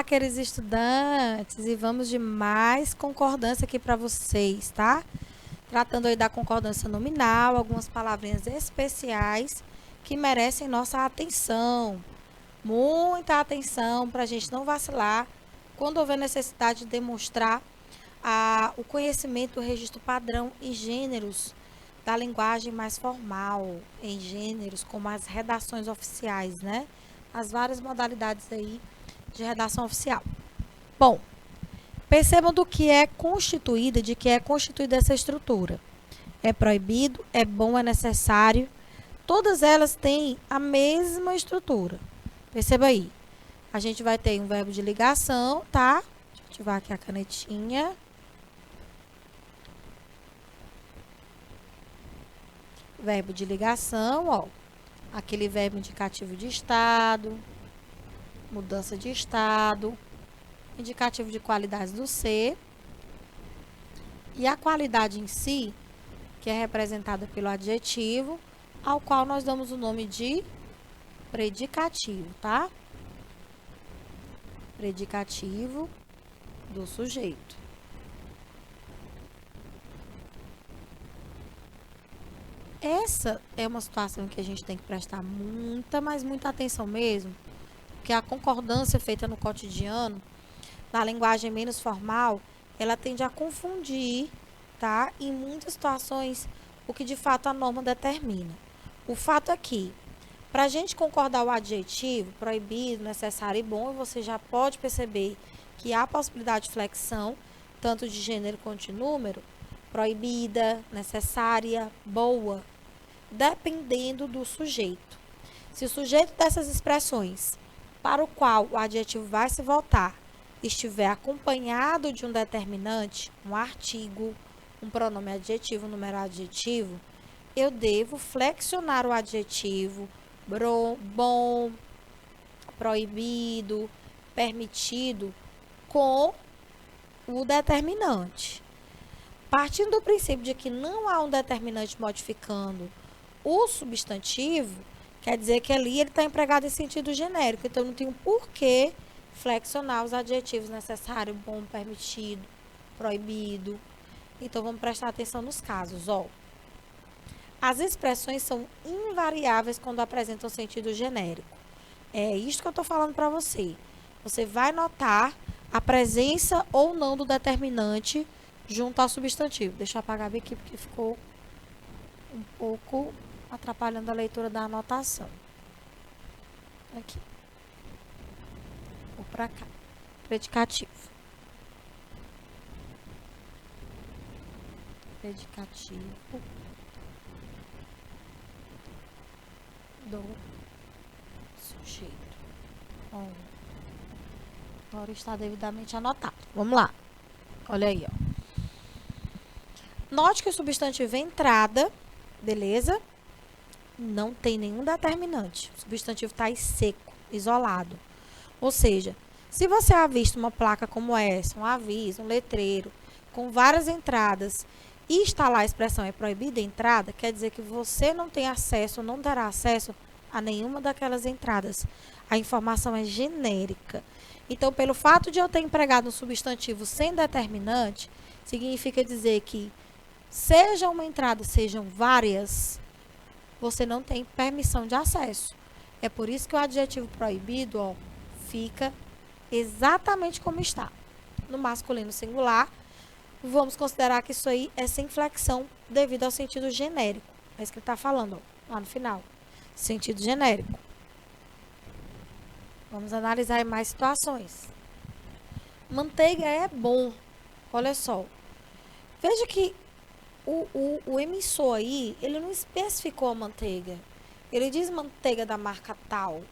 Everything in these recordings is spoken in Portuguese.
queridos estudantes, e vamos de mais concordância aqui para vocês, tá? Tratando aí da concordância nominal, algumas palavrinhas especiais que merecem nossa atenção. Muita atenção para a gente não vacilar quando houver necessidade de demonstrar o conhecimento do registro padrão e gêneros da linguagem mais formal, em gêneros como as redações oficiais, né? As várias modalidades aí de redação oficial. Bom, percebam de que é constituída essa estrutura. É proibido, é bom, é necessário. Todas elas têm a mesma estrutura. Perceba aí. A gente vai ter um verbo de ligação, tá? Deixa eu ativar aqui a canetinha. Verbo de ligação, ó. Aquele verbo indicativo de estado, mudança de estado, indicativo de qualidade do ser. E a qualidade em si, que é representada pelo adjetivo, ao qual nós damos o nome de predicativo, tá? Predicativo do sujeito. Essa é uma situação que a gente tem que prestar muita, mas muita atenção mesmo, porque a concordância feita no cotidiano, na linguagem menos formal, ela tende a confundir, tá? Em muitas situações, o que de fato a norma determina. O fato é que, para a gente concordar o adjetivo, proibido, necessário e bom, você já pode perceber que há possibilidade de flexão, tanto de gênero quanto de número, proibida, necessária, boa, dependendo do sujeito. Se o sujeito dessas expressões, para o qual o adjetivo vai se voltar, estiver acompanhado de um determinante, um artigo, um pronome adjetivo, um numeral adjetivo, eu devo flexionar o adjetivo bom, proibido, permitido com o determinante. Partindo do princípio de que não há um determinante modificando o substantivo, quer dizer que ali ele está empregado em sentido genérico. Então, não tem um porquê flexionar os adjetivos necessário, bom, permitido, proibido. Então, vamos prestar atenção nos casos. Ó. As expressões são invariáveis quando apresentam sentido genérico. É isso que eu estou falando para você. Você vai notar a presença ou não do determinante junto ao substantivo. Deixa eu apagar aqui porque ficou um pouco atrapalhando a leitura da anotação. Aqui. Vou para cá. Predicativo. Predicativo do sujeito. Bom, agora está devidamente anotado. Vamos lá. Olha aí, ó. Note que o substantivo é entrada, beleza? Não tem nenhum determinante. O substantivo está aí seco, isolado. Ou seja, se você avista uma placa como essa, um aviso, um letreiro, com várias entradas, e está lá a expressão é proibida entrada, quer dizer que você não tem acesso, não terá acesso a nenhuma daquelas entradas. A informação é genérica. Então, pelo fato de eu ter empregado um substantivo sem determinante, significa dizer que seja uma entrada, sejam várias, você não tem permissão de acesso. É por isso que o adjetivo proibido, ó, fica exatamente como está. No masculino singular, vamos considerar que isso aí é sem flexão devido ao sentido genérico. É isso que ele está falando, ó, lá no final. Sentido genérico. Vamos analisar aí mais situações. Manteiga é bom. Olha só. Veja que o emissor aí, ele não especificou a manteiga. Ele diz manteiga da marca tal.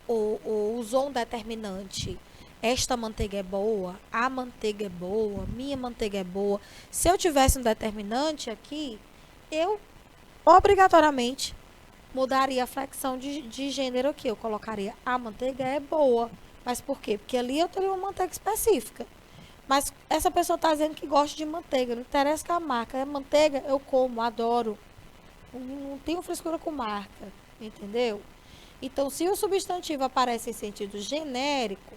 Ou usou um determinante. Esta manteiga é boa, a manteiga é boa, minha manteiga é boa. Se eu tivesse um determinante aqui, eu obrigatoriamente mudaria a flexão de gênero aqui. Eu colocaria a manteiga é boa. Mas por quê? Porque ali eu teria uma manteiga específica. Mas essa pessoa está dizendo que gosta de manteiga. Não interessa que a marca é manteiga, eu como, adoro. Não tenho frescura com marca. Entendeu? Então, se o substantivo aparece em sentido genérico,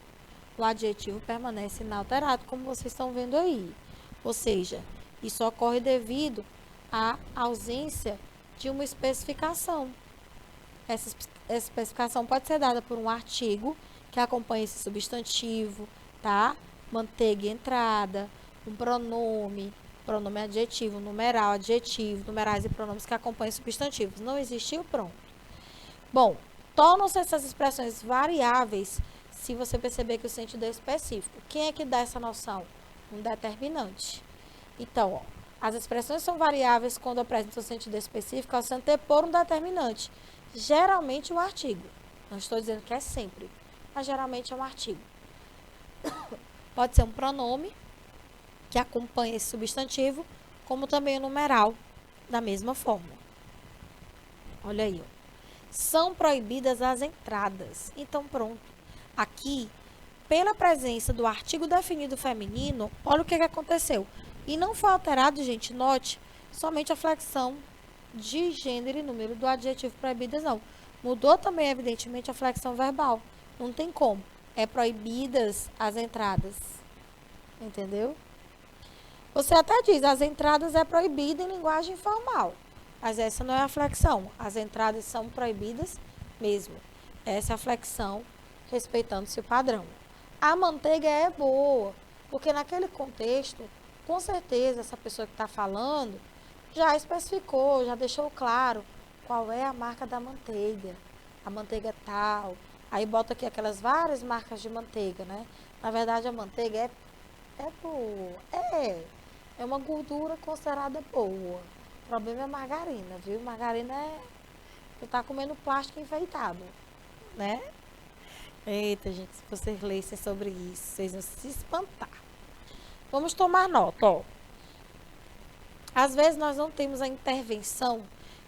o adjetivo permanece inalterado, como vocês estão vendo aí. Ou seja, isso ocorre devido à ausência de uma especificação. Essa especificação pode ser dada por um artigo que acompanha esse substantivo, tá? Manteiga entrada, um pronome, pronome adjetivo, numeral, adjetivo, numerais e pronomes que acompanham substantivos. Não existiu, pronto. Bom, tornam-se essas expressões variáveis se você perceber que o sentido é específico. Quem é que dá essa noção? Um determinante. Então, ó, as expressões são variáveis quando apresentam o sentido específico ao se antepor um determinante. Geralmente um artigo. Não estou dizendo que é sempre, mas geralmente é um artigo. Pode ser um pronome que acompanha esse substantivo, como também o numeral, da mesma forma. Olha aí, ó. São proibidas as entradas. Então, pronto. Aqui, pela presença do artigo definido feminino, olha o que aconteceu. E não foi alterado, gente, note, somente a flexão de gênero e número do adjetivo proibidas, não. Mudou também, evidentemente, a flexão verbal. Não tem como. É proibidas as entradas. Entendeu? Você até diz, as entradas é proibida em linguagem formal. Mas essa não é a flexão. As entradas são proibidas mesmo. Essa é a flexão, respeitando-se o padrão. A manteiga é boa, porque naquele contexto, com certeza, essa pessoa que está falando já especificou, já deixou claro qual é a marca da manteiga. A manteiga é tal. Aí bota aqui aquelas várias marcas de manteiga, né? Na verdade, a manteiga é boa. É uma gordura considerada boa. O problema é a margarina, viu? Margarina é... Você tá comendo plástico enfeitado, né? Eita, gente, se vocês lessem sobre isso, vocês vão se espantar. Vamos tomar nota, ó. Às vezes nós não temos a intervenção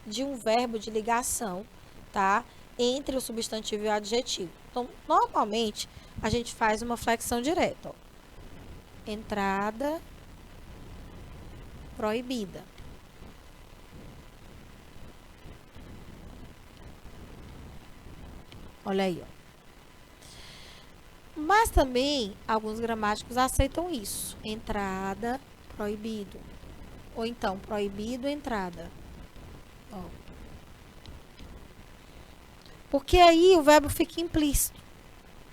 de um verbo de ligação, tá? Entre o substantivo e o adjetivo. Então, normalmente, a gente faz uma flexão direta, ó. Entrada proibida. Olha aí, ó. Mas também, alguns gramáticos aceitam isso. Entrada, proibido. Ou então, proibido, entrada. Ó. Porque aí o verbo fica implícito.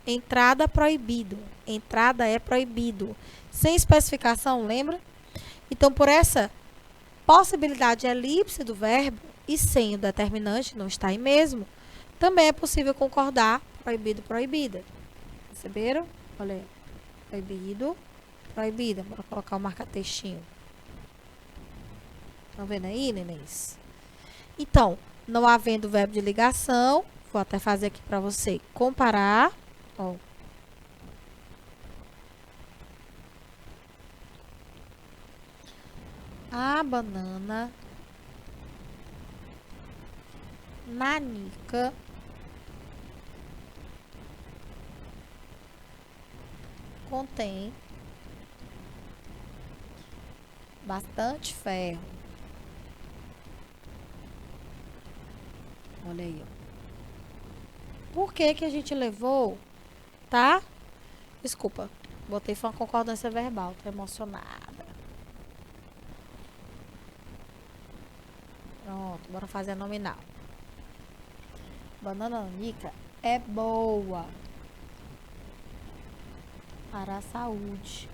Entrada, proibido. Entrada é proibido. Sem especificação, lembra? Então, por essa possibilidade de elipse do verbo e sem o determinante, não está aí mesmo, também é possível concordar proibido, proibida. Perceberam? Olha aí. Proibido, proibida. Bora colocar o marca-textinho. Estão vendo aí, nenéns? Então, não havendo verbo de ligação, vou até fazer aqui para você comparar. Ó. A banana nanica contém bastante ferro. Olha aí, ó. Por que que a gente levou, tá? Desculpa, botei foi uma concordância verbal, tô emocionada. Pronto, bora fazer a nominal. Banana nanica é boa para a saúde.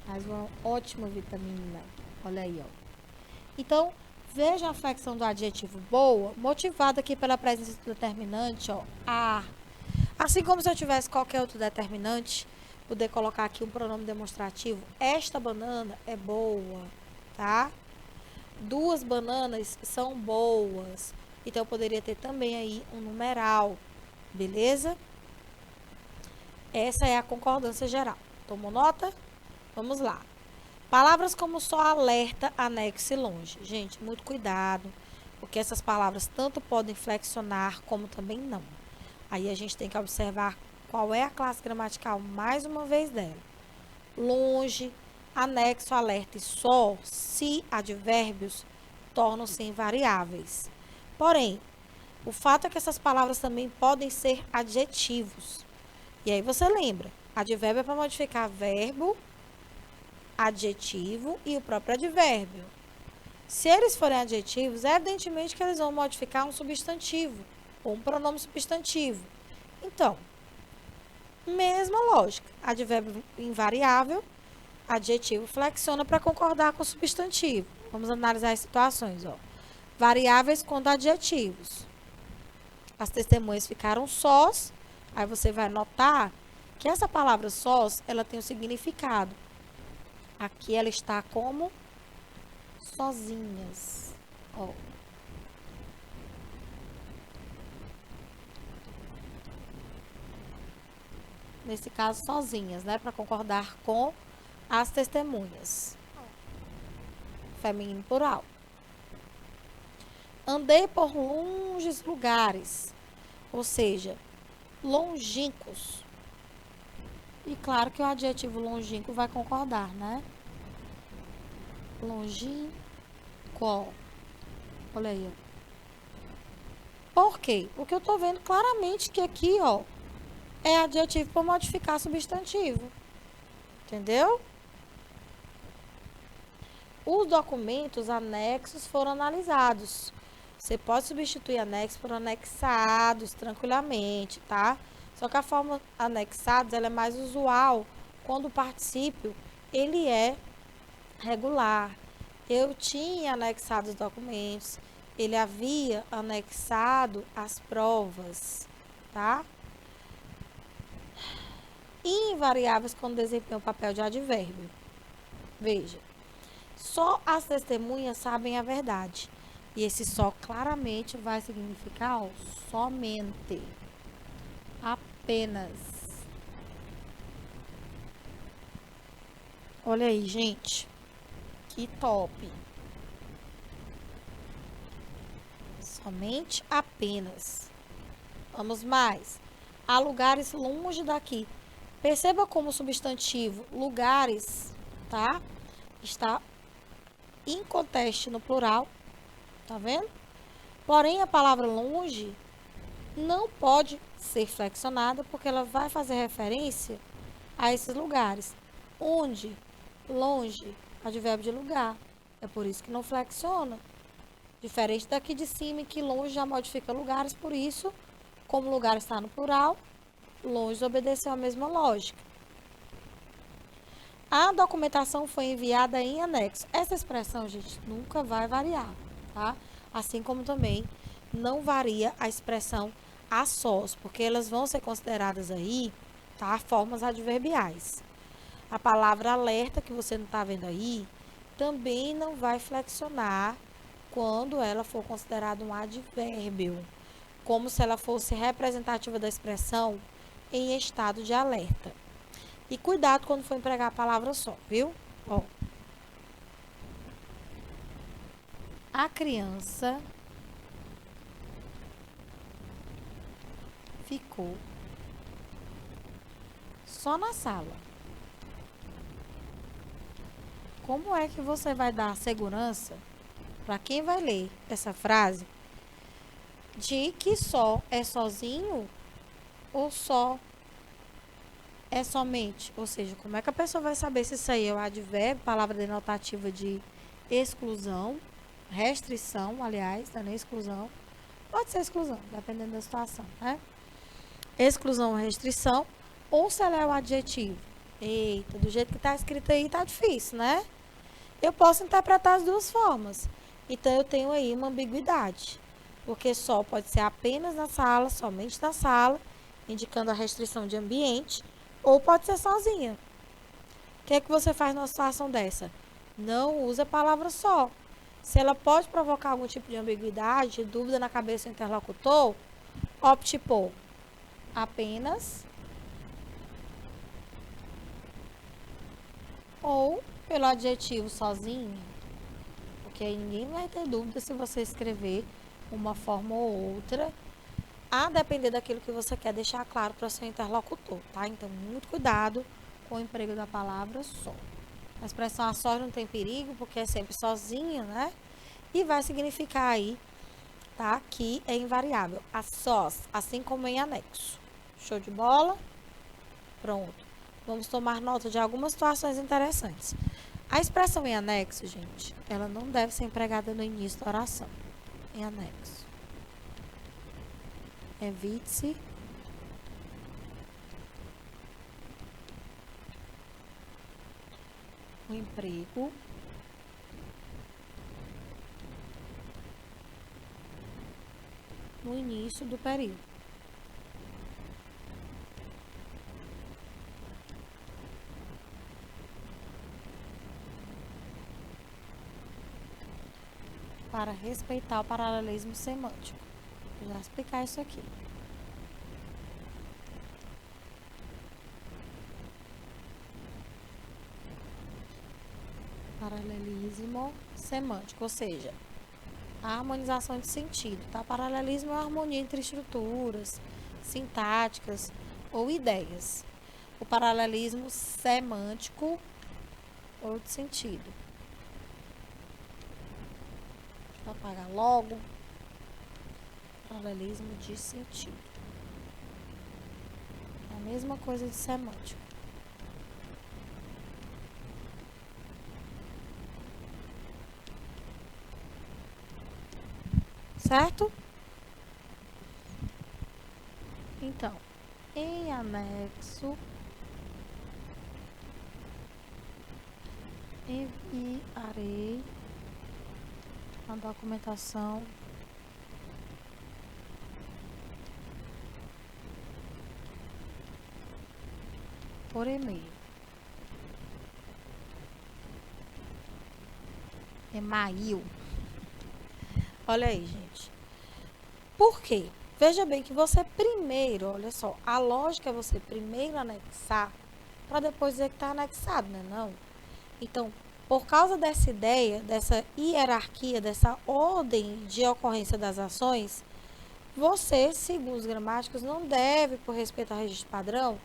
Faz uma ótima vitamina. Olha aí, ó. Então, veja a flexão do adjetivo boa, motivada aqui pela presença do determinante, ó, a. Assim como se eu tivesse qualquer outro determinante, poder colocar aqui um pronome demonstrativo. Esta banana é boa, tá? Duas bananas são boas. Então, eu poderia ter também aí um numeral, beleza? Essa é a concordância geral. Tomou nota? Vamos lá. Palavras como só, alerta, anexo e longe. Gente, muito cuidado, porque essas palavras tanto podem flexionar como também não. Aí a gente tem que observar qual é a classe gramatical mais uma vez dela. Longe, anexo, alerta e só, se advérbios, tornam-se invariáveis. Porém, O fato é que essas palavras também podem ser adjetivos. E aí você lembra, advérbio é para modificar verbo, adjetivo e o próprio advérbio. Se eles forem adjetivos, é evidentemente que eles vão modificar um substantivo ou um pronome substantivo. Então, mesma lógica, advérbio invariável, adjetivo flexiona para concordar com o substantivo. Vamos analisar as situações, ó. Variáveis quando adjetivos. As testemunhas ficaram sós, aí você vai notar que essa palavra sós, ela tem um significado. Aqui ela está como sozinhas. Ó. Nesse caso, sozinhas, né? Para concordar com as testemunhas. Feminino plural. Andei por longes lugares, ou seja, longínquos. E claro que o adjetivo longínquo vai concordar, né? Longínquo. Olha aí, ó. Por quê? Porque eu tô vendo claramente que aqui, ó, é adjetivo para modificar substantivo. Entendeu? Os documentos anexos foram analisados. Você pode substituir anexos por anexados tranquilamente, tá? Só que a forma anexados ela é mais usual quando o particípio ele é regular. Eu tinha anexado os documentos, ele havia anexado as provas, tá? Invariáveis quando desempenham o papel de advérbio. Veja, só as testemunhas sabem a verdade. E esse só claramente vai significar ó, somente, apenas. Olha aí, gente. Que top. Somente, apenas. Vamos mais. Há lugares longe daqui. Perceba como o substantivo lugares, tá? Está em contexto no plural. Tá vendo? Porém, a palavra longe não pode ser flexionada porque ela vai fazer referência a esses lugares. Onde? Longe, advérbio de lugar. É por isso que não flexiona. Diferente daqui de cima, que longe já modifica lugares, por isso, como lugar está no plural, longe obedeceu a mesma lógica. A documentação foi enviada em anexo. Essa expressão, gente, nunca vai variar, tá? Assim como também não varia a expressão a sós, porque elas vão ser consideradas aí, tá? Formas adverbiais. A palavra alerta, que você não está vendo aí, também não vai flexionar quando ela for considerada um advérbio, como se ela fosse representativa da expressão em estado de alerta. E cuidado quando for empregar a palavra só, viu? Ó. A criança ficou só na sala. Como é que você vai dar segurança para quem vai ler essa frase de que só é sozinho ou só é somente? Ou seja, como é que a pessoa vai saber se isso aí é o advérbio, palavra denotativa de exclusão, restrição, aliás, não é nem exclusão, pode ser exclusão, dependendo da situação, né? Exclusão ou restrição, ou se ela é o adjetivo. Eita, do jeito que está escrito aí, tá difícil, né? Eu posso interpretar as duas formas. Então, eu tenho aí uma ambiguidade. Porque só pode ser apenas na sala, somente na sala, indicando a restrição de ambiente, ou pode ser sozinha. O que é que você faz numa situação dessa? Não usa a palavra só. Se ela pode provocar algum tipo de ambiguidade, dúvida na cabeça do interlocutor, opte por apenas ou pelo adjetivo sozinho, porque aí ninguém vai ter dúvida se você escrever uma forma ou outra, a depender daquilo que você quer deixar claro para o seu interlocutor, tá? Então, muito cuidado com o emprego da palavra só. A expressão a sós não tem perigo, porque é sempre sozinho, né? E vai significar aí tá? Que é invariável. A sós, assim como em anexo. Show de bola? Pronto. Vamos tomar nota de algumas situações interessantes. A expressão em anexo, gente, ela não deve ser empregada no início da oração. Em anexo. Evite-se o emprego no início do período. Para respeitar o paralelismo semântico. Vou já explicar isso aqui. Paralelismo semântico, ou seja, a harmonização de sentido, tá? Paralelismo é a harmonia entre estruturas sintáticas ou ideias. O paralelismo semântico ou de sentido. Deixa eu apagar logo. Paralelismo de sentido. É a mesma coisa de semântico. Certo? Então, em anexo, enviarei a documentação por e-mail. E-mail. Olha aí, gente. Por quê? Veja bem que você primeiro, olha só, a lógica é você primeiro anexar para depois dizer que está anexado, né? Não. Então, por causa dessa ideia, dessa hierarquia, dessa ordem de ocorrência das ações, você, segundo os gramáticos, não deve, por respeito ao registro padrão,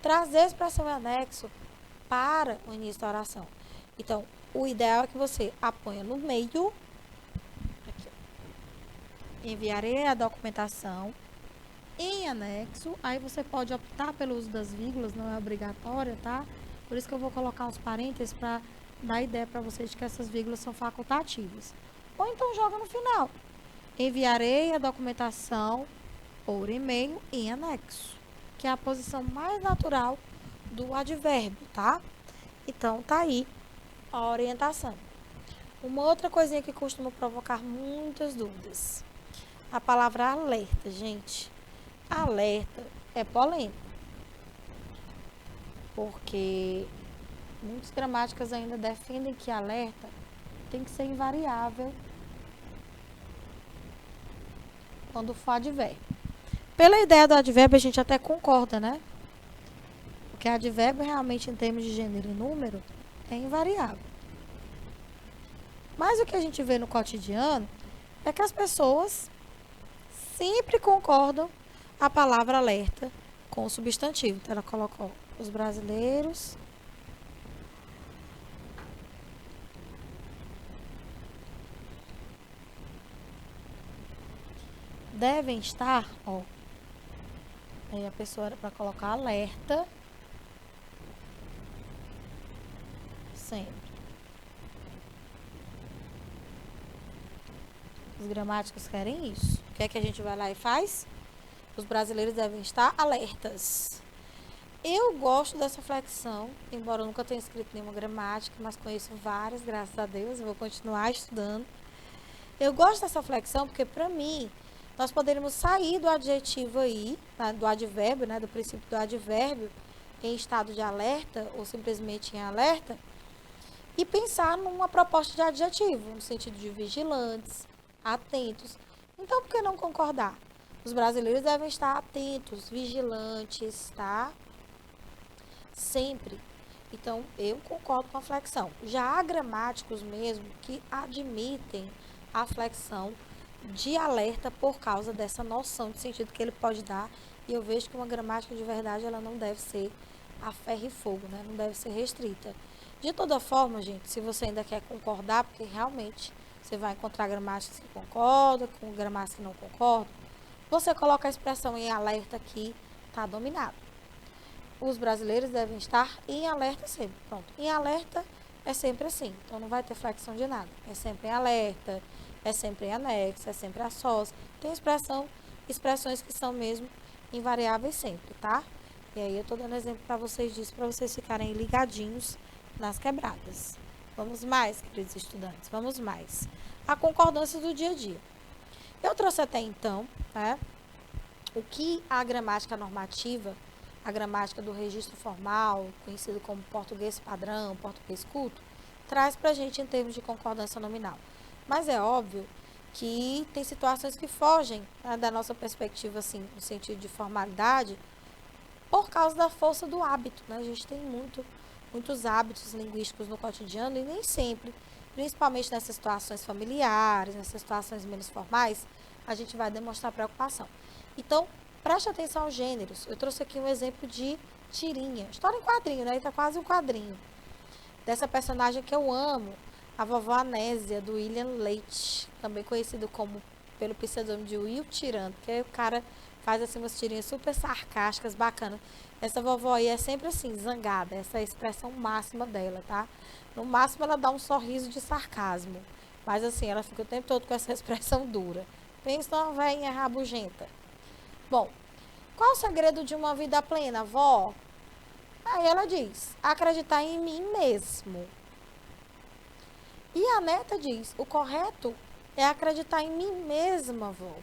trazer a expressão em anexo para o início da oração. Então, o ideal é que você a ponha no meio. Aqui, ó. Enviarei a documentação em anexo. Aí você pode optar pelo uso das vírgulas, não é obrigatória, tá? Por isso que eu vou colocar os parênteses para dar ideia para vocês de que essas vírgulas são facultativas. Ou então joga no final. Enviarei a documentação por e-mail em anexo, que é a posição mais natural do advérbio, tá? Então, tá aí a orientação. Uma outra coisinha que costuma provocar muitas dúvidas. A palavra alerta, gente. Alerta é polêmico. Porque muitas gramáticas ainda defendem que alerta tem que ser invariável quando for advérbio. Pela ideia do advérbio, a gente até concorda, né? Porque advérbio, realmente, em termos de gênero e número, é invariável. Mas o que a gente vê no cotidiano é que as pessoas sempre concordam a palavra alerta com o substantivo. Então, ela colocou os brasileiros devem estar, ó. Aí a pessoa era para colocar alerta sempre. Os gramáticos querem isso. O que é que a gente vai lá e faz? Os brasileiros devem estar alertas. Eu gosto dessa flexão, embora eu nunca tenha escrito nenhuma gramática, mas conheço várias, graças a Deus, eu vou continuar estudando. Eu gosto dessa flexão porque, para mim, nós poderíamos sair do adjetivo aí, do advérbio, né, do princípio do advérbio, em estado de alerta, ou simplesmente em alerta, e pensar numa proposta de adjetivo, no sentido de vigilantes, atentos. Então, por que não concordar? Os brasileiros devem estar atentos, vigilantes, tá? Sempre. Então, eu concordo com a flexão. Já há gramáticos mesmo que admitem a flexão de alerta por causa dessa noção de sentido que ele pode dar. E eu vejo que uma gramática de verdade, ela não deve ser a ferro e fogo, Não deve ser restrita. De toda forma, gente, se você ainda quer concordar, porque realmente Você vai encontrar gramáticas que concordam, com gramáticas que não concordam. Você coloca a expressão em alerta que está dominado. Os brasileiros devem estar em alerta sempre. Pronto. Em alerta é sempre assim. Então não vai ter flexão de nada. É sempre em alerta, é sempre em anexo, é sempre a sós. Tem expressões que são mesmo invariáveis sempre, tá? E aí eu tô dando exemplo para vocês disso, para vocês ficarem ligadinhos nas quebradas. Vamos mais, queridos estudantes, vamos mais. A concordância do dia a dia. Eu trouxe até então, né, o que a gramática normativa, a gramática do registro formal, conhecido como português padrão, português culto, traz para a gente em termos de concordância nominal. Mas é óbvio que tem situações que fogem, né, da nossa perspectiva, assim, no sentido de formalidade, por causa da força do hábito, né? A gente tem muitos hábitos linguísticos no cotidiano e nem sempre, principalmente nessas situações familiares, nessas situações menos formais, a gente vai demonstrar preocupação. Então, preste atenção aos gêneros. Eu trouxe aqui um exemplo de tirinha. História em quadrinho, né? Tá quase um quadrinho. Dessa personagem que eu amo, a vovó Anésia, do William Leite, também conhecido pelo pseudônimo de Will Tirando, que o cara faz assim umas tirinhas super sarcásticas, bacanas. Essa vovó aí é sempre assim, zangada, essa é a expressão máxima dela, tá? No máximo ela dá um sorriso de sarcasmo, mas assim, ela fica o tempo todo com essa expressão dura. Pensa numa velhinha rabugenta. Bom, qual o segredo de uma vida plena, vó? Aí ela diz, acreditar em mim mesmo. E a neta diz, o correto é acreditar em mim mesma, vó.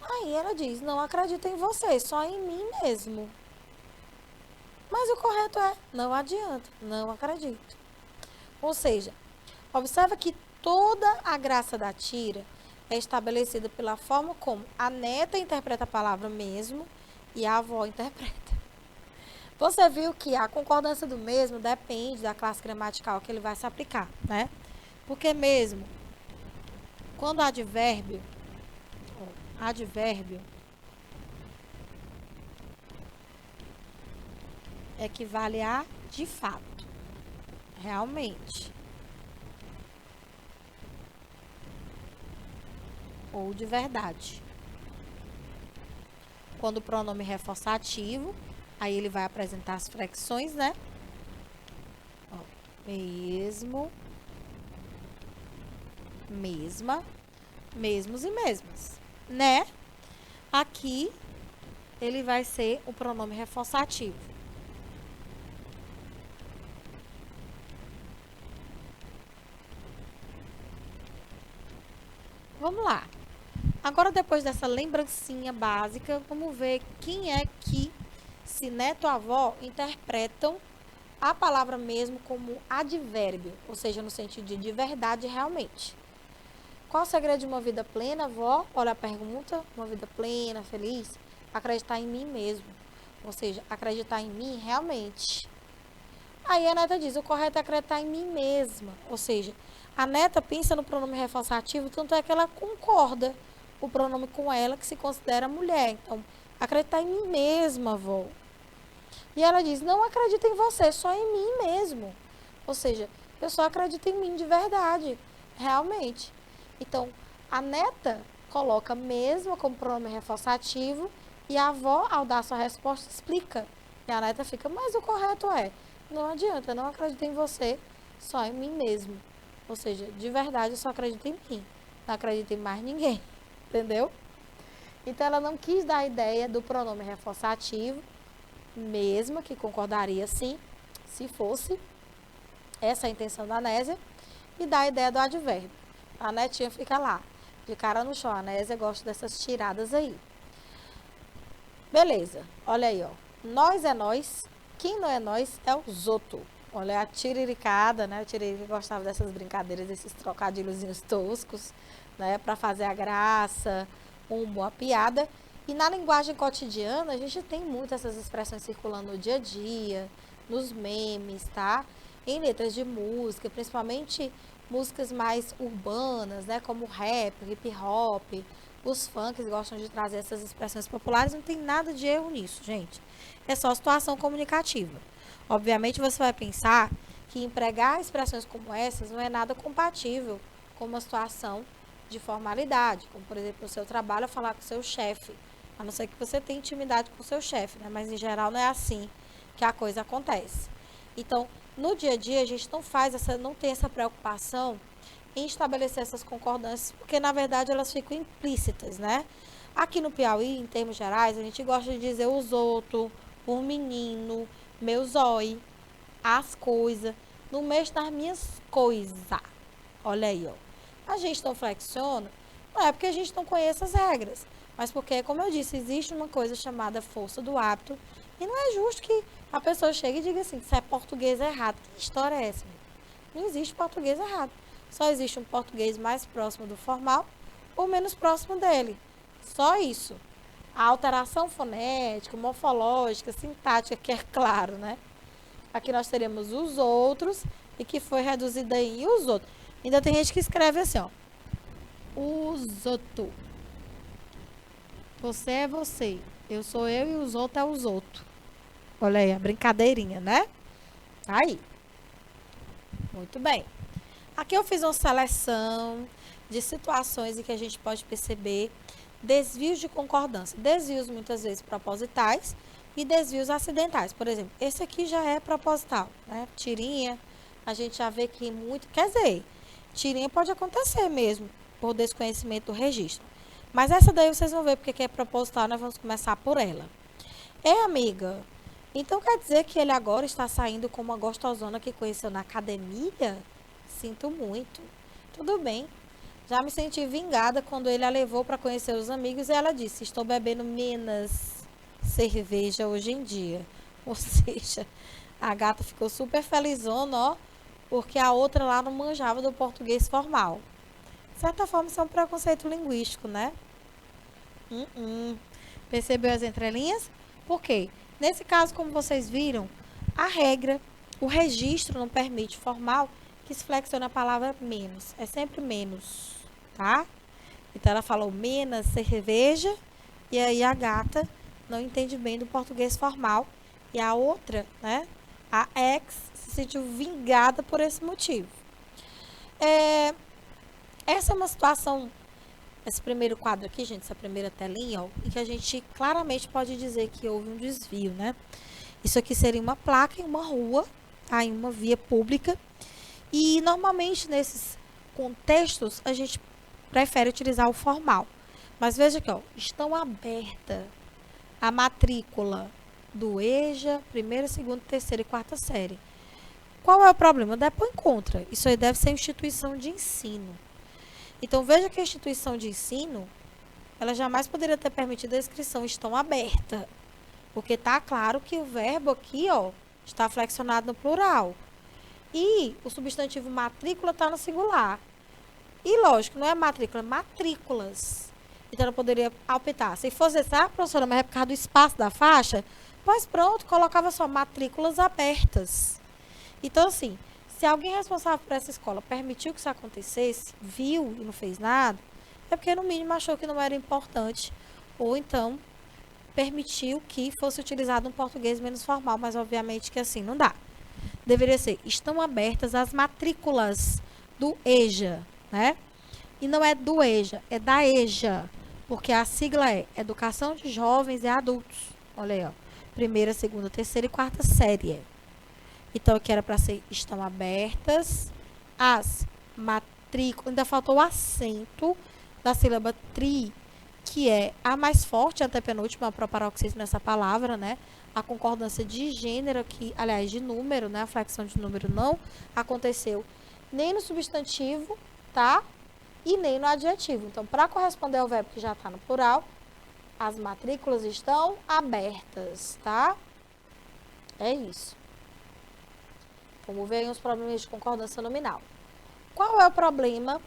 Aí ela diz, não acredito em você, só em mim mesmo. Mas o correto é, não adianta, não acredito. Ou seja, observa que toda a graça da tira é estabelecida pela forma como a neta interpreta a palavra mesmo e a avó interpreta. Você viu que a concordância do mesmo depende da classe gramatical que ele vai se aplicar, né? Porque mesmo, quando advérbio equivale a de fato, realmente, ou de verdade. Quando o pronome reforça ativo, aí ele vai apresentar as flexões, né? Ó, mesmo, mesma, mesmos e mesmas, né? Aqui ele vai ser o pronome reforçativo. Vamos lá. Agora, depois dessa lembrancinha básica, vamos ver quem é que, se neto ou avó, interpretam a palavra mesmo como advérbio, ou seja, no sentido de verdade realmente. Qual o segredo de uma vida plena, avó? Olha a pergunta. Uma vida plena, feliz. Acreditar em mim mesmo. Ou seja, acreditar em mim realmente. Aí a neta diz, o correto é acreditar em mim mesma. Ou seja, a neta pensa no pronome reforçativo, tanto é que ela concorda o pronome com ela, que se considera mulher. Então, acreditar em mim mesma, avó. E ela diz, não acredito em você, só em mim mesmo. Ou seja, eu só acredito em mim de verdade, realmente. Então, a neta coloca mesmo como pronome reforçativo e a avó, ao dar sua resposta, explica. E a neta fica, mas o correto é, não adianta, eu não acredito em você, só em mim mesmo. Ou seja, de verdade, eu só acredito em mim, não acredito em mais ninguém, entendeu? Então, ela não quis dar a ideia do pronome reforçativo, mesma que concordaria sim, se fosse essa a intenção da Nésia, e dar a ideia do advérbio. A netinha fica lá, de cara no chão. A Nésia gosta dessas tiradas aí. Beleza, olha aí, ó. Nós é nós, quem não é nós é os outros. Olha a tiriricada, né? O Tiririca gostava dessas brincadeiras, desses trocadilhozinhos toscos, né? Para fazer a graça, uma boa piada. E na linguagem cotidiana, a gente tem muito essas expressões circulando no dia a dia, nos memes, tá? Em letras de música, principalmente músicas mais urbanas, né? Como rap, hip hop, os funks gostam de trazer essas expressões populares, não tem nada de erro nisso, gente. É só situação comunicativa. Obviamente, você vai pensar que empregar expressões como essas não é nada compatível como uma situação de formalidade, como, por exemplo, no seu trabalho, falar com o seu chefe, a não ser que você tenha intimidade com o seu chefe, né? Mas, em geral, não é assim que a coisa acontece. Então, no dia a dia, a gente não tem essa preocupação em estabelecer essas concordâncias, porque, na verdade, elas ficam implícitas, né? Aqui no Piauí, em termos gerais, a gente gosta de dizer os outros, o menino, meu zói, as coisas, no mês das minhas coisas. Olha aí, ó. A gente não flexiona, não é porque a gente não conhece as regras, mas porque, como eu disse, existe uma coisa chamada força do hábito, e não é justo que a pessoa chegue e diga assim, isso é português errado. Que história é essa? Não existe português errado. Só existe um português mais próximo do formal ou menos próximo dele. Só isso. A alteração fonética, morfológica, sintática, que é claro, né? Aqui nós teremos os outros e que foi reduzido em os outros. Ainda tem gente que escreve assim, ó. Os outros. Você é você. Eu sou eu e os outros é os outros. Olha aí, a brincadeirinha, né? Aí. Muito bem. Aqui eu fiz uma seleção de situações em que a gente pode perceber desvios de concordância. Desvios muitas vezes propositais e desvios acidentais. Por exemplo, esse aqui já é proposital, né? Tirinha, a gente já vê que muito... Quer dizer, tirinha pode acontecer mesmo, por desconhecimento do registro. Mas essa daí vocês vão ver porque é proposital, nós vamos começar por ela. Amiga, então quer dizer que ele agora está saindo com uma gostosona que conheceu na academia? Sinto muito. Tudo bem. Já me senti vingada quando ele a levou para conhecer os amigos e ela disse, estou bebendo menos cerveja hoje em dia. Ou seja, a gata ficou super felizona, ó, porque a outra lá não manjava do português formal. De certa forma, isso é um preconceito linguístico, né? Percebeu as entrelinhas? Por quê? Nesse caso, como vocês viram, a regra, o registro não permite formal que se flexione a palavra menos. É sempre menos, tá? Então, ela falou menos cerveja e aí a gata não entende bem do português formal. E a outra, né? A ex se sentiu vingada por esse motivo. Essa é uma situação, esse primeiro quadro aqui, gente, essa primeira telinha, ó, em que a gente claramente pode dizer que houve um desvio, né? Isso aqui seria uma placa em uma rua, tá? Em uma via pública. E, normalmente, nesses contextos, a gente prefere utilizar o formal. Mas veja aqui, ó, estão aberta a matrícula do EJA, primeira, segunda, terceira e quarta série. Qual é o problema? Depois contra. Isso aí deve ser instituição de ensino. Então, veja que a instituição de ensino, ela jamais poderia ter permitido a inscrição estão aberta. Porque está claro que o verbo aqui, ó, está flexionado no plural. E o substantivo matrícula está no singular. E, lógico, não é matrícula, é matrículas. Então, ela poderia optar. Se fosse essa, professora, mas é por causa do espaço da faixa, pois pronto, colocava só matrículas abertas. Então, assim, se alguém responsável por essa escola permitiu que isso acontecesse, viu e não fez nada, é porque, no mínimo, achou que não era importante. Ou, então, permitiu que fosse utilizado um português menos formal, mas, obviamente, que assim não dá. Deveria ser, estão abertas as matrículas do EJA, né? E não é do EJA, é da EJA, porque a sigla é Educação de Jovens e Adultos. Olha aí, ó. Primeira, segunda, terceira e quarta série. Então, aqui era para ser, estão abertas as matrículas. Ainda faltou o acento da sílaba tri, que é a mais forte, a antepenúltima, a proparoxismo nessa palavra, né? A concordância de gênero aqui, aliás, de número, né? A flexão de número não aconteceu nem no substantivo, tá? E nem no adjetivo. Então, para corresponder ao verbo que já está no plural, as matrículas estão abertas, tá? É isso. Vamos ver aí os problemas de concordância nominal. Qual é o problema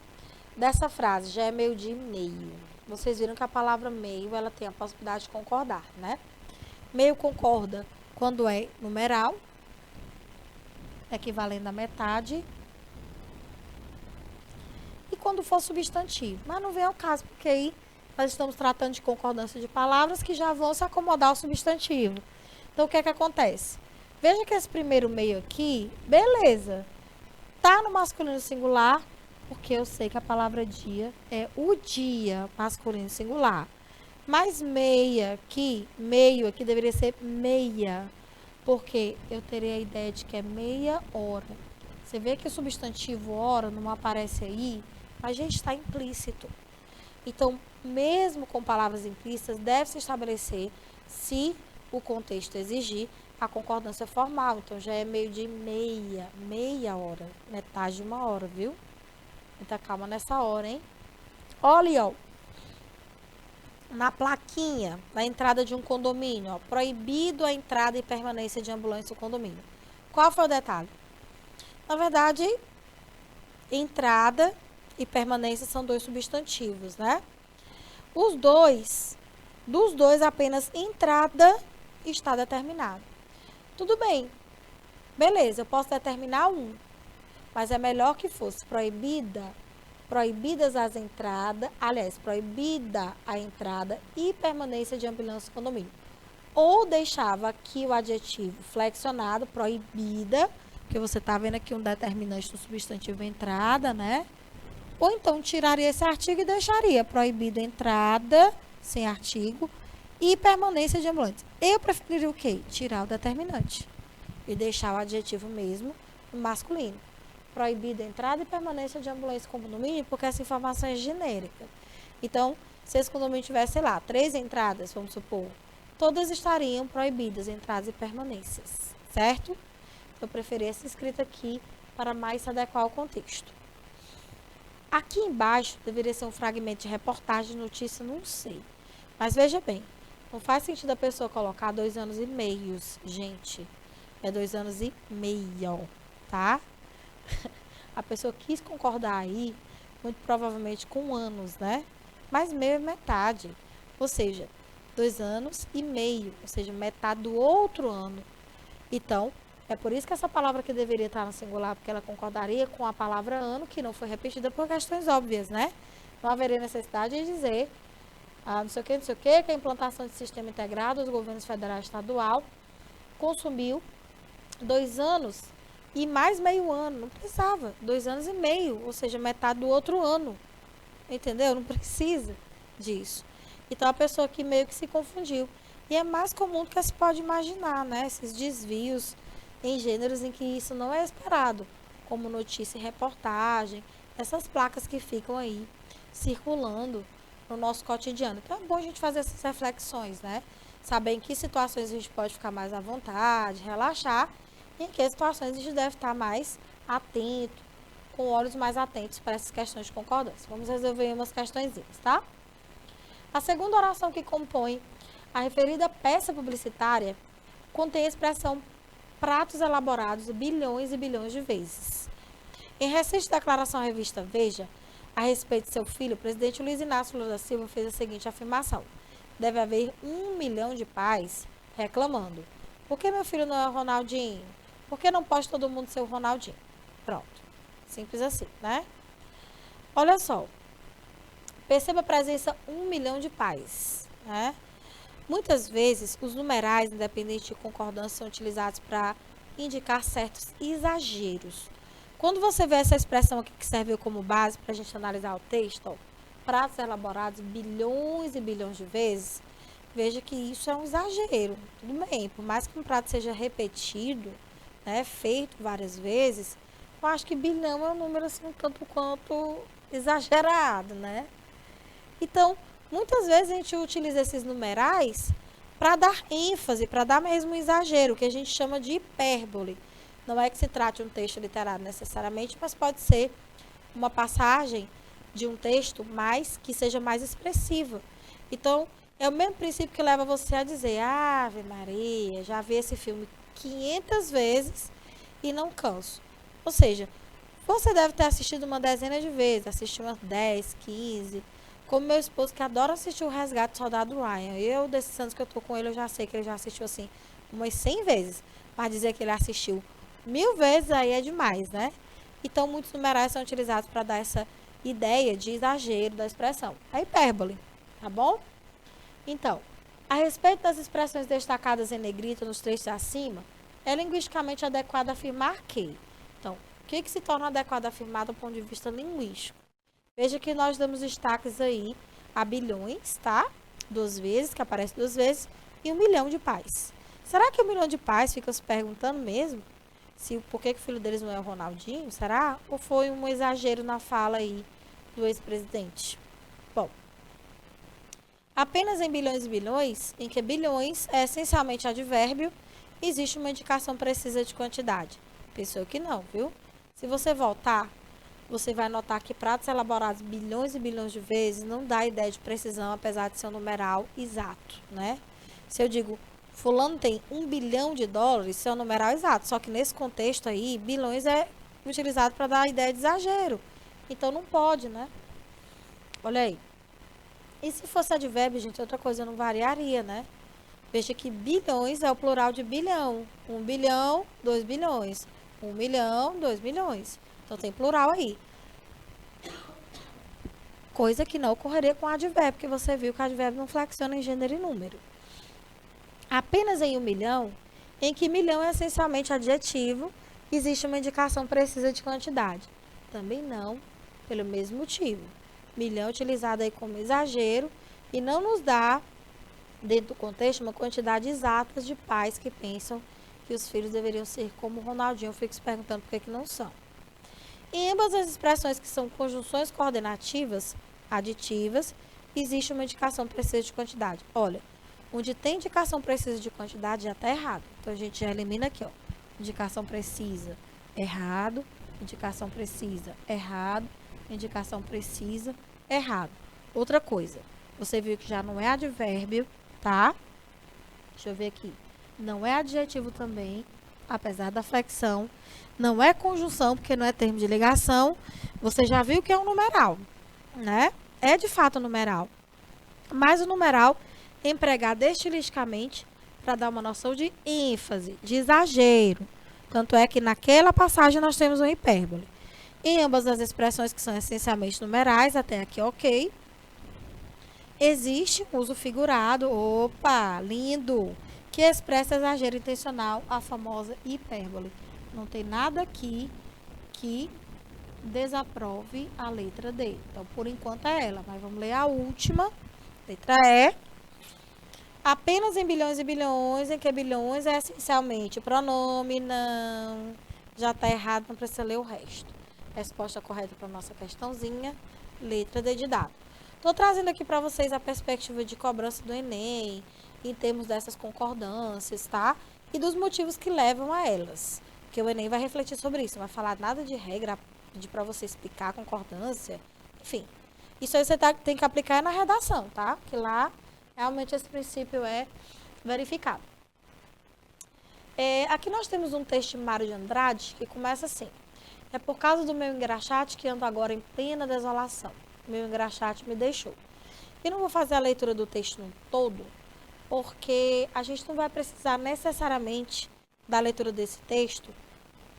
dessa frase? Já é meio de meio. Vocês viram que a palavra meio, ela tem a possibilidade de concordar, né? Meio concorda quando é numeral, equivalendo a metade, e quando for substantivo. Mas não vem ao caso, porque aí nós estamos tratando de concordância de palavras que já vão se acomodar ao substantivo. Então, o que é que acontece? Veja que esse primeiro meio aqui, beleza, tá no masculino singular, Porque eu sei que a palavra dia é o dia, masculino singular. Mas meio aqui deveria ser meia. Porque eu teria a ideia de que é meia hora. Você vê que o substantivo hora não aparece aí, mas gente, está implícito. Então, mesmo com palavras implícitas, deve-se estabelecer, se o contexto exigir, a concordância formal. Então, já é meio de meia hora, metade de uma hora, viu? Muita calma nessa hora, hein? Olha, ó, na plaquinha, na entrada de um condomínio, ó, proibido a entrada e permanência de ambulância no condomínio. Qual foi o detalhe? Na verdade, entrada e permanência são dois substantivos, né? Dos dois, apenas entrada está determinado. Tudo bem, beleza, eu posso determinar um, mas é melhor que fosse proibidas as entradas, aliás, proibida a entrada e permanência de ambulância no condomínio. Ou deixava aqui o adjetivo flexionado, proibida, porque você está vendo aqui um determinante do substantivo entrada, né? Ou então tiraria esse artigo e deixaria proibida entrada, sem artigo, e permanência de ambulante. Eu preferiria o quê? Tirar o determinante e deixar o adjetivo mesmo masculino. Proibida entrada e permanência de ambulância com condomínio, porque essa informação é genérica. Então, se esse condomínio tivesse, sei lá, 3 entradas, vamos supor, todas estariam proibidas, entradas e permanências, certo? Eu preferi essa escrita aqui para mais se adequar ao contexto. Aqui embaixo deveria ser um fragmento de reportagem, notícia, não sei. Mas veja bem, não faz sentido a pessoa colocar 2 anos e meio, gente. É 2 anos e meio, tá? A pessoa quis concordar aí, muito provavelmente com anos, né? Mas meio é metade. Ou seja, 2 anos e meio, ou seja, metade do outro ano. Então, é por isso que essa palavra que deveria estar no singular, porque ela concordaria com a palavra ano, que não foi repetida por questões óbvias, né? Não haveria necessidade de dizer, não sei o que, que a implantação de sistema integrado dos governos federal e estadual consumiu 2 anos e mais meio ano. Não precisava, 2 anos e meio, ou seja, metade do outro ano. Entendeu? Não precisa disso. Então, a pessoa aqui meio que se confundiu. E é mais comum do que se pode imaginar, né? Esses desvios em gêneros em que isso não é esperado, como notícia e reportagem, essas placas que ficam aí circulando no nosso cotidiano. Então é bom a gente fazer essas reflexões, né? Saber em que situações a gente pode ficar mais à vontade, relaxar, e em que situações a gente deve estar mais atento, com olhos mais atentos para essas questões de concordância. Vamos resolver umas questõezinhas, tá? A segunda oração que compõe a referida peça publicitária contém a expressão pratos elaborados bilhões e bilhões de vezes. Em recente declaração à revista Veja, a respeito de seu filho, o presidente Luiz Inácio Lula da Silva fez a seguinte afirmação: deve haver 1 milhão de pais reclamando. Por que meu filho não é o Ronaldinho? Por que não pode todo mundo ser o Ronaldinho? Pronto. Simples assim, né? Olha só. Perceba a presença 1 milhão de pais, né? Muitas vezes, os numerais, independente de concordância, são utilizados para indicar certos exageros. Quando você vê essa expressão aqui que serviu como base para a gente analisar o texto, ó, pratos elaborados bilhões e bilhões de vezes, veja que isso é um exagero. Tudo bem, por mais que um prato seja repetido, né, feito várias vezes, eu acho que bilhão é um número assim, um tanto quanto exagerado, né? Então, muitas vezes a gente utiliza esses numerais para dar ênfase, para dar mesmo um exagero, que a gente chama de hipérbole. Não é que se trate de um texto literário necessariamente, mas pode ser uma passagem de um texto que seja mais expressiva. Então, é o mesmo princípio que leva você a dizer: Ave Maria, já vi esse filme 500 vezes e não canso. Ou seja, você deve ter assistido uma dezena de vezes, assistiu umas 10, 15. Como meu esposo, que adora assistir o Resgate do Soldado Ryan. Eu, desses anos que eu tô com ele, eu já sei que ele já assistiu assim umas 100 vezes. Mas dizer que ele assistiu 1000 vezes aí é demais, né? Então, muitos numerais são utilizados para dar essa ideia de exagero da expressão. A hipérbole, tá bom? Então, a respeito das expressões destacadas em negrito nos trechos acima, é linguisticamente adequado afirmar que, então, O que se torna adequado afirmar do ponto de vista linguístico? Veja que nós damos destaques aí a bilhões, tá? 2 vezes, que aparece 2 vezes, e 1 milhão de pais. Será que 1 milhão de pais ficam se perguntando mesmo por que o filho deles não é o Ronaldinho? Será? Ou foi um exagero na fala aí do ex-presidente? Bom, apenas em bilhões e bilhões, em que bilhões é essencialmente advérbio, existe uma indicação precisa de quantidade. Pensou que não, viu? Se você voltar, você vai notar que pratos elaborados bilhões e bilhões de vezes não dá ideia de precisão, apesar de ser um numeral exato, né? Se eu digo, fulano tem $1 bilhão, isso é um numeral exato. Só que nesse contexto aí, bilhões é utilizado para dar a ideia de exagero. Então não pode, né? Olha aí. E se fosse advérbio, gente, outra coisa não variaria, né? Veja que bilhões é o plural de bilhão. 1 bilhão, 2 bilhões. 1 milhão, 2 milhões. Então tem plural aí. Coisa que não ocorreria com advérbio, porque você viu que o advérbio não flexiona em gênero e número. Apenas em 1 milhão, em que milhão é essencialmente adjetivo, existe uma indicação precisa de quantidade. Também não, pelo mesmo motivo. Milhão utilizado aí como exagero e não nos dá, dentro do contexto, uma quantidade exata de pais que pensam que os filhos deveriam ser como o Ronaldinho. Eu fico se perguntando por que não são. Em ambas as expressões que são conjunções coordenativas, aditivas, existe uma indicação precisa de quantidade. Olha, onde tem indicação precisa de quantidade já está errado. Então, a gente já elimina aqui, ó. Indicação precisa, errado. Indicação precisa, errado. Indicação precisa, errado. Outra coisa, você viu que já não é advérbio, tá? Deixa eu ver aqui. Não é adjetivo também, apesar da flexão. Não é conjunção, porque não é termo de ligação. Você já viu que é um numeral, né? É de fato um numeral. Mas o numeral é empregado estilisticamente para dar uma noção de ênfase, de exagero. Tanto é que naquela passagem nós temos uma hipérbole. Em ambas as expressões que são essencialmente numerais, até aqui ok, existe um uso figurado, opa, lindo, que expressa exagero intencional, a famosa hipérbole. Não tem nada aqui que desaprove a letra D. Então, por enquanto é ela, mas vamos ler a última, letra E. Apenas em bilhões e bilhões, em que bilhões é essencialmente pronome, não. Já está errado, não precisa ler o resto. Resposta correta para a nossa questãozinha, letra D de dado. Estou trazendo aqui para vocês a perspectiva de cobrança do Enem, em termos dessas concordâncias, tá? E dos motivos que levam a elas. Porque o Enem vai refletir sobre isso, não vai falar nada de regra, pedir para você explicar a concordância, enfim. Isso aí você tem que aplicar na redação, tá? Que lá, realmente, esse princípio é verificado. Aqui nós temos um texto de Mário de Andrade, que começa assim. É por causa do meu engraxate que ando agora em plena desolação. Meu engraxate me deixou. Eu não vou fazer a leitura do texto no todo, porque a gente não vai precisar necessariamente da leitura desse texto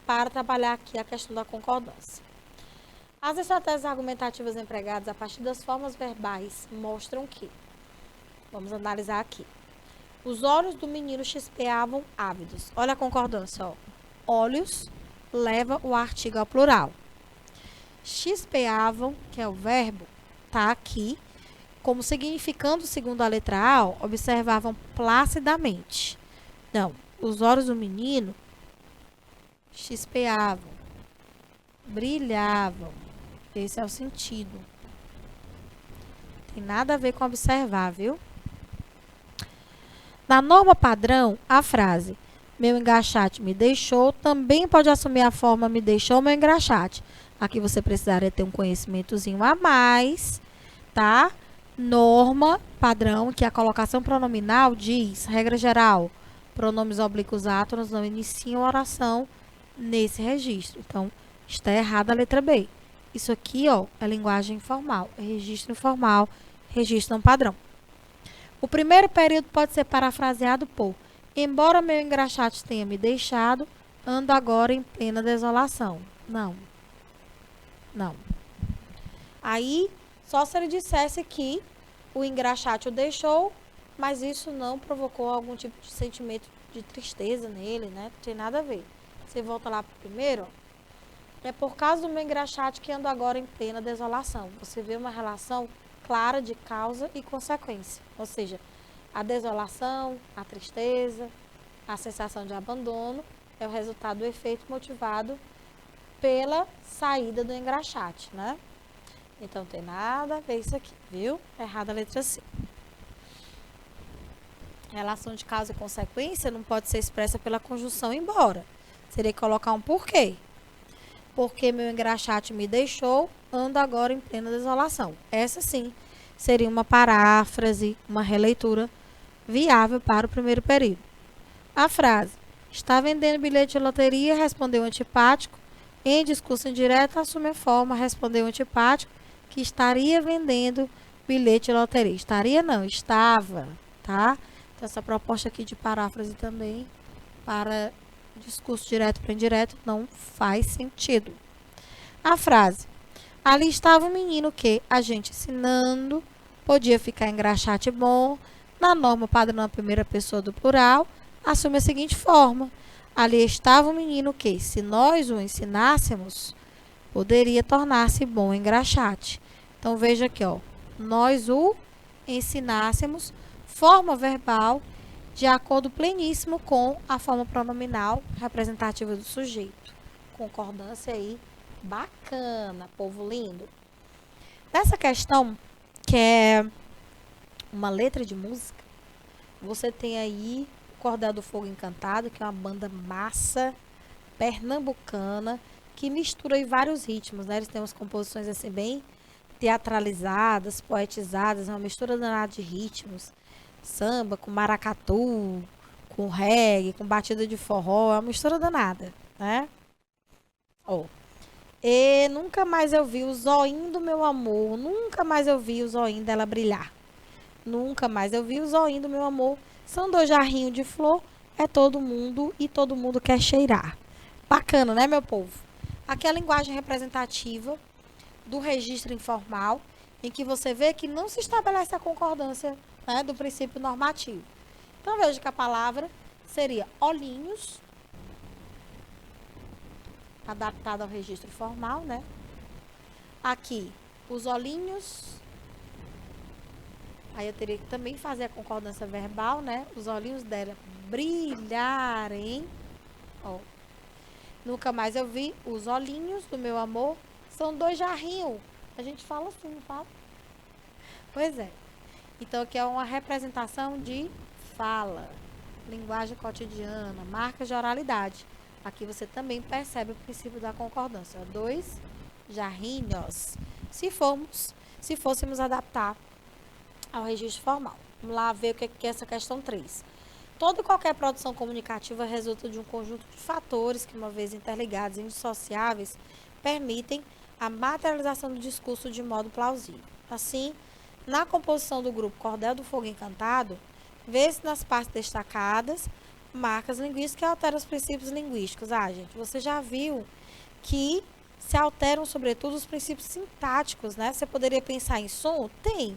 para trabalhar aqui a questão da concordância. As estratégias argumentativas empregadas a partir das formas verbais mostram que, vamos analisar aqui, os olhos do menino chispeavam ávidos. Olha a concordância, ó. Olhos leva o artigo ao plural. Chispeavam, que é o verbo, tá aqui, como significando, segundo a letra A, ó, observavam placidamente. Não, os olhos do menino chispeavam, brilhavam. Esse é o sentido. Tem nada a ver com observar, viu? Na norma padrão, a frase meu engraxate me deixou também pode assumir a forma me deixou meu engraxate. Aqui você precisaria ter um conhecimentozinho a mais, tá? Norma padrão, que a colocação pronominal diz, regra geral, pronomes oblíquos átonos não iniciam oração nesse registro. Então, está errada a letra B. Isso aqui, ó, é linguagem informal, é registro informal, registro não padrão. O primeiro período pode ser parafraseado por embora meu engraxate tenha me deixado, ando agora em plena desolação. Não. Não. Aí, só se ele dissesse que o engraxate o deixou, mas isso não provocou algum tipo de sentimento de tristeza nele, né? Não tem nada a ver. Você volta lá pro primeiro, ó. É por causa do meu engraxate que ando agora em plena desolação. Você vê uma relação clara de causa e consequência. Ou seja, a desolação, a tristeza, a sensação de abandono é o resultado do efeito motivado pela saída do engraxate, né? Então, não tem nada a ver isso aqui, viu? Errada a letra C. Relação de causa e consequência não pode ser expressa pela conjunção embora. Seria colocar um porquê. Porque meu engraxate me deixou, ando agora em plena desolação. Essa sim seria uma paráfrase, uma releitura viável para o primeiro período. A frase: está vendendo bilhete de loteria, respondeu o antipático. Em discurso indireto, assume a forma, respondeu o antipático, que estaria vendendo bilhete de loteria. Estaria não, estava, tá? Então, essa proposta aqui de paráfrase também, para discurso direto para indireto, não faz sentido. A frase: ali estava um menino que, a gente ensinando, podia ficar engraxate bom. Na norma padrão na primeira pessoa do plural, assume a seguinte forma: ali estava um menino que, se nós o ensinássemos, poderia tornar-se bom engraxate. Então, veja aqui, ó. Nós o ensinássemos, forma verbal, de acordo pleníssimo com a forma pronominal representativa do sujeito. Concordância aí, bacana, povo lindo. Nessa questão, que é uma letra de música, você tem aí o Cordel do Fogo Encantado, que é uma banda massa, pernambucana, que mistura aí vários ritmos, né? Eles têm umas composições assim bem teatralizadas, poetizadas, uma mistura danada de ritmos. Samba com maracatu, com reggae, com batida de forró, é uma mistura danada, né? Ó. E nunca mais eu vi o zoinho do meu amor, nunca mais eu vi o zoinho dela brilhar. Nunca mais eu vi o zoinho do meu amor. São 2 jarrinhos de flor, é todo mundo e todo mundo quer cheirar. Bacana, né, meu povo? Aqui é a linguagem representativa do registro informal, em que você vê que não se estabelece a concordância, né, do princípio normativo. Então, veja que a palavra seria olhinhos, adaptada ao registro formal, né? Aqui, os olhinhos. Aí eu teria que também fazer a concordância verbal, né? Os olhinhos dela brilharem. Ó. Nunca mais eu vi os olhinhos do meu amor. São 2 jarrinhos. A gente fala assim, não fala? Pois é. Então, aqui é uma representação de fala, linguagem cotidiana, marcas de oralidade. Aqui você também percebe o princípio da concordância. 2 jarrinhos. Se fôssemos adaptar ao registro formal. Vamos lá ver o que é essa questão 3. Toda e qualquer produção comunicativa resulta de um conjunto de fatores que, uma vez interligados e indissociáveis, permitem a materialização do discurso de modo plausível. Assim, na composição do grupo Cordel do Fogo Encantado, vê-se nas partes destacadas marcas linguísticas que alteram os princípios linguísticos. Gente, você já viu que se alteram, sobretudo, os princípios sintáticos, né? Você poderia pensar em som? Tem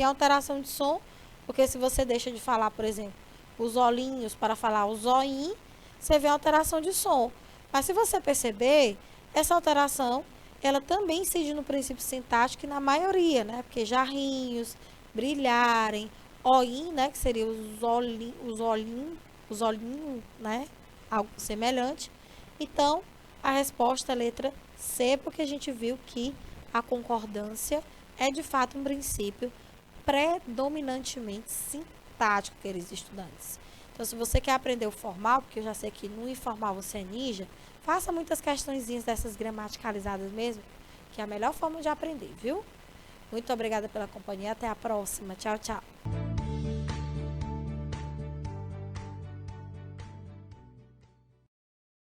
alteração de som, porque se você deixa de falar, por exemplo, os olhinhos para falar o zoinho, você vê a alteração de som. Mas se você perceber, essa alteração, ela também incide no princípio sintático na maioria, né? Porque jarrinhos, brilharem, oim, né? Que seria os olhinhos, né? Algo semelhante. Então, a resposta é a letra C, porque a gente viu que a concordância é de fato um princípio predominantemente sintático, queridos estudantes. Então, se você quer aprender o formal, porque eu já sei que no informal você é ninja, faça muitas questõezinhas dessas gramaticalizadas mesmo, que é a melhor forma de aprender, viu? Muito obrigada pela companhia, até a próxima. Tchau, tchau.